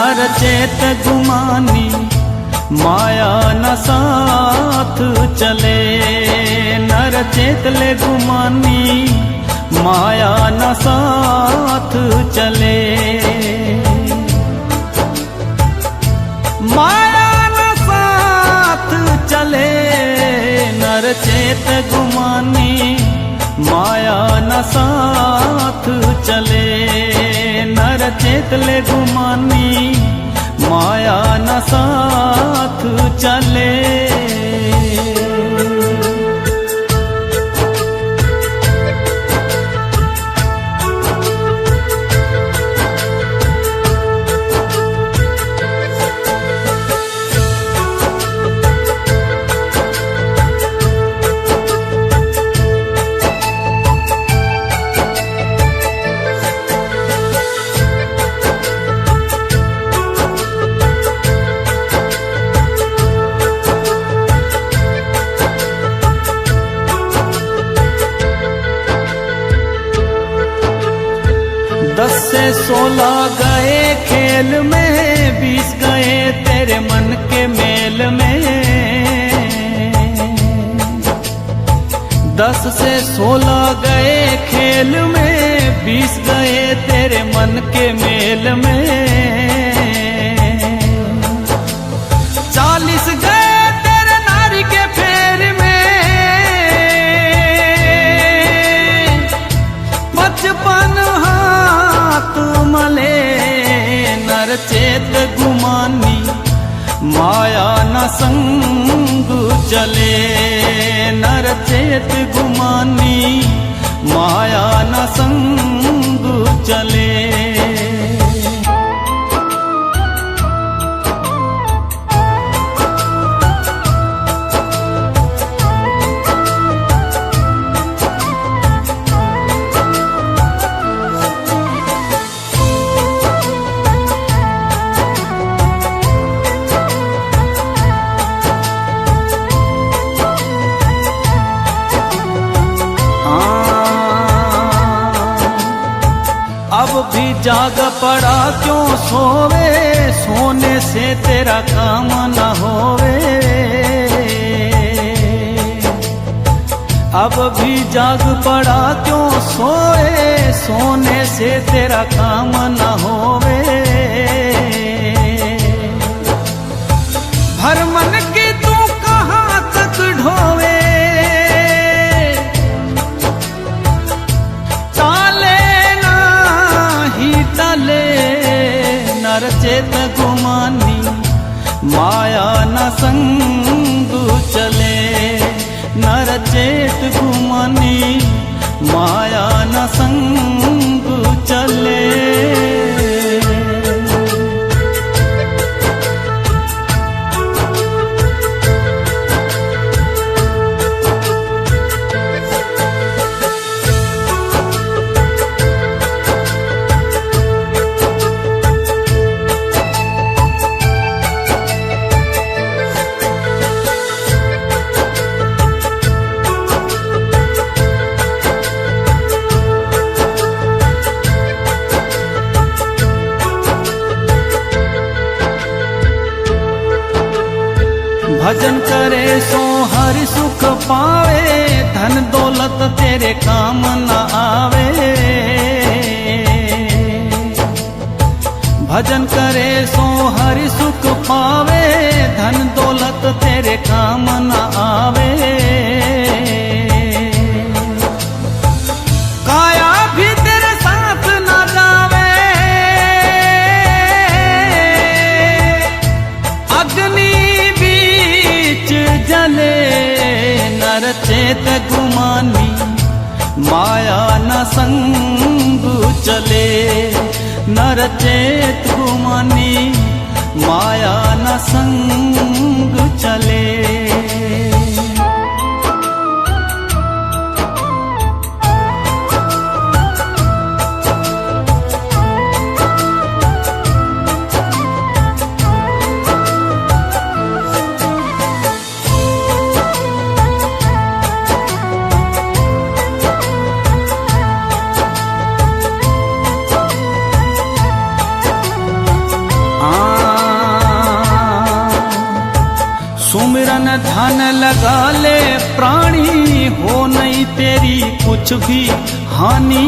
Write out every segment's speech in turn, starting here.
नर चेत गुमानी माया न साथ चले। नर चेत ले गुमानी माया न साथ चले। माया न साथ चले नर चेत गुमानी माया न साथ चले। नर चेत ले गुमानी माया न साथ चले। दस से 16 गए खेल में, 20 गए तेरे मन के मेल में। 10 से 16 गए खेल में, 20 गए तेरे मन के मेल में। 40 गए तेरे नारी के फेर में। 55 मले नर चेत गुमानी माया न संग चले। नर चेत गुमानी माया न संग चले। अब भी जाग पड़ा क्यों सोवे, सोने से तेरा काम न होवे। अब भी जाग पड़ा क्यों सोए, सोने से तेरा काम न होवे। भर मन की तू कहाँ तक ढोवे। नर चेत गुमानी माया न संग चले। नर चेत गुमानी माया न संग चले। भजन करे सो हर सुख पावे, धन दौलत तेरे काम न आवे। भजन करे सो हर सुख पावे, धन दौलत तेरे काम न आवे। काया भी तेरे साथ न जावे, अग्नि जले। नर चेत गुमानी माया न संग चले। नर चेत गुमानी माया न संग चले। ध्यान लगा ले प्राणी, हो नहीं तेरी कुछ भी हानि।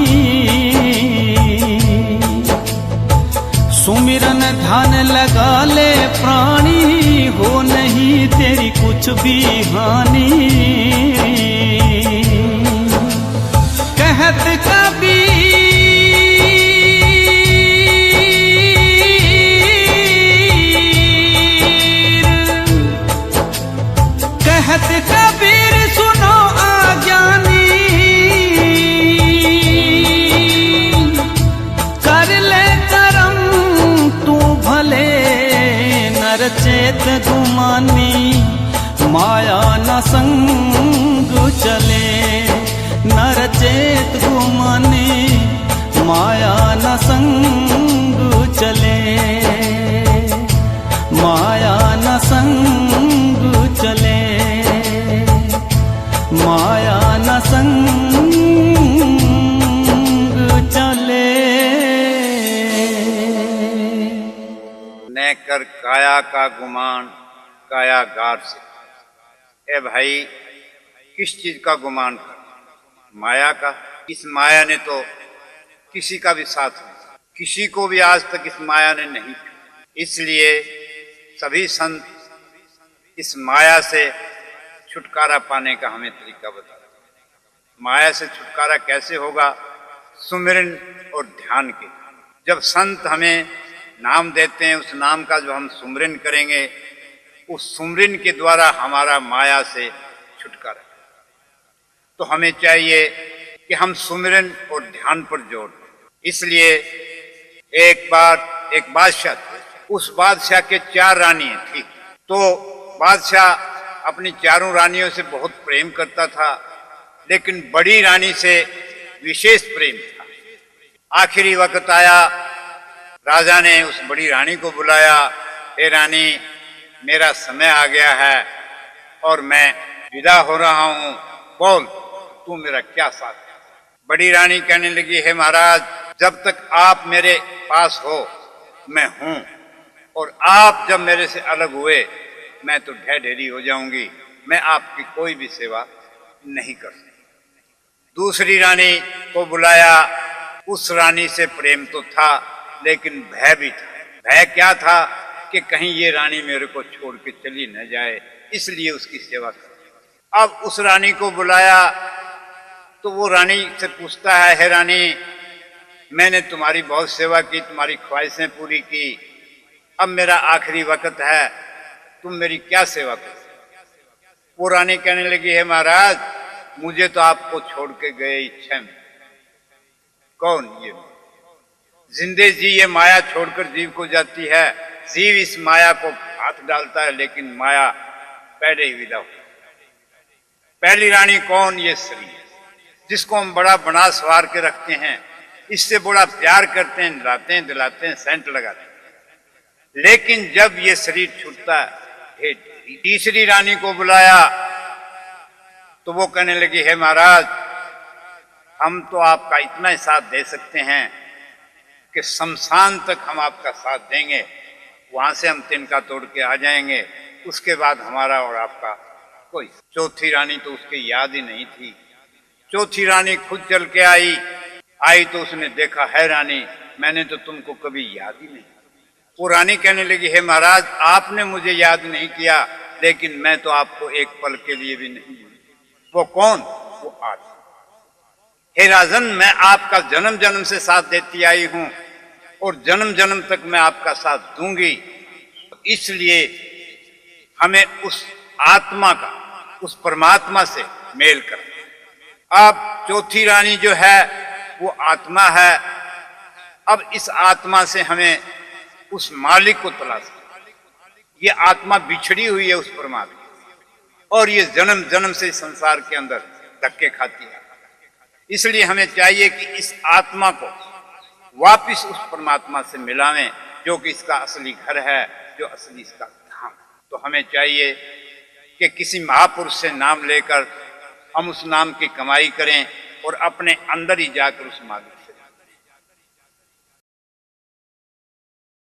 सुमिरन ध्यान लगा ले प्राणी, हो नहीं तेरी कुछ भी हानि। कहत कबीर कहत कबीर सुनो आज्ञानी, कर ले करम तू भले नर चेत गुमानी। माया न संग चले नर चेत गुमानी, माया न संग चले, माया न संग चले, माया न संग चले। न कर काया का गुमान कायागार से। ए भाई, किस चीज का गुमान कर? माया का। इस माया ने तो किसी का भी साथ नहीं, किसी को भी आज तक इस माया ने नहीं। इसलिए सभी संत इस माया से छुटकारा पाने का हमें तरीका बता। माया से छुटकारा कैसे होगा? सुमिरन और ध्यान के। जब संत हमें नाम देते हैं, उस नाम का जो हम सुमिरन करेंगे, उस सुमिरन के द्वारा हमारा माया से छुटकारा। तो हमें चाहिए कि हम सुमिरन और ध्यान पर जोड़। इसलिए एक बार एक बादशाह थे, उस बादशाह के 4 रानियां थी। तो बादशाह अपनी चारों रानियों से बहुत प्रेम करता था, लेकिन बड़ी रानी से विशेष प्रेम था। आखिरी वक्त आया, राजा ने उस बड़ी रानी को बुलाया, हे रानी, मेरा समय आ गया है और मैं विदा हो रहा हूं, बोल तू मेरा क्या साथ है? बड़ी रानी कहने लगी, हे महाराज, जब तक आप मेरे पास हो मैं हूं, और आप जब मेरे से अलग हुए मैं तो ढेरी हो जाऊंगी, मैं आपकी कोई भी सेवा नहीं कर सकती। दूसरी रानी को बुलाया, उस रानी से प्रेम तो था लेकिन भय भी था। भय क्या था? कि कहीं ये रानी मेरे को छोड़ के चली न जाए, इसलिए उसकी सेवा कर। अब उस रानी को बुलाया तो वो रानी से पूछता है, हे रानी, मैंने तुम्हारी बहुत सेवा की, तुम्हारी ख्वाहिशें पूरी की, अब मेरा आखिरी वक्त है, तुम मेरी क्या सेवा करो? वो रानी कहने लगी, हे महाराज, मुझे तो आपको छोड़ के गए इच्छा में। कौन? ये जिंदे जी ये माया छोड़कर जीव को जाती है, जीव इस माया को हाथ डालता है, लेकिन माया पहले ही विदा हो। पहली रानी कौन? ये शरीर, जिसको हम बड़ा बना सवार के रखते हैं, इससे बड़ा प्यार करते हैं, नहलाते हैं, दिलाते हैं, सेंट लगाते हैं, लेकिन जब ये शरीर छूटता है। तीसरी रानी को बुलाया तो वो कहने लगी, हे महाराज, हम तो आपका इतना ही साथ दे सकते हैं कि शमशान तक हम आपका साथ देंगे, वहां से हम तिनका तोड़ के आ जाएंगे, उसके बाद हमारा और आपका कोई। चौथी रानी तो उसकी याद ही नहीं थी। चौथी रानी खुद चल के आई तो उसने देखा, है रानी, मैंने तो तुमको कभी याद ही नहीं। वो रानी कहने लगी, हे महाराज, आपने मुझे याद नहीं किया, लेकिन मैं तो आपको एक पल के लिए भी नहीं भूली। वो कौन? वो आज। हे राजन, मैं आपका जन्म जन्म से साथ देती आई हूं और जन्म जन्म तक मैं आपका साथ दूंगी। इसलिए हमें उस आत्मा का, उस परमात्मा से मेल कर। अब चौथी रानी जो है वो आत्मा है। अब इस आत्मा से हमें उस मालिक को तलाश। ये आत्मा बिछड़ी हुई है उस परमात्मा, और ये जन्म जन्म से संसार के अंदर धक्के खाती है। इसलिए हमें चाहिए कि इस आत्मा को वापिस उस परमात्मा से मिलावें, जो कि इसका असली घर है, जो असली इसका धाम है। तो हमें चाहिए कि किसी महापुरुष से नाम लेकर हम उस नाम की कमाई करें और अपने अंदर ही जाकर उस मालिक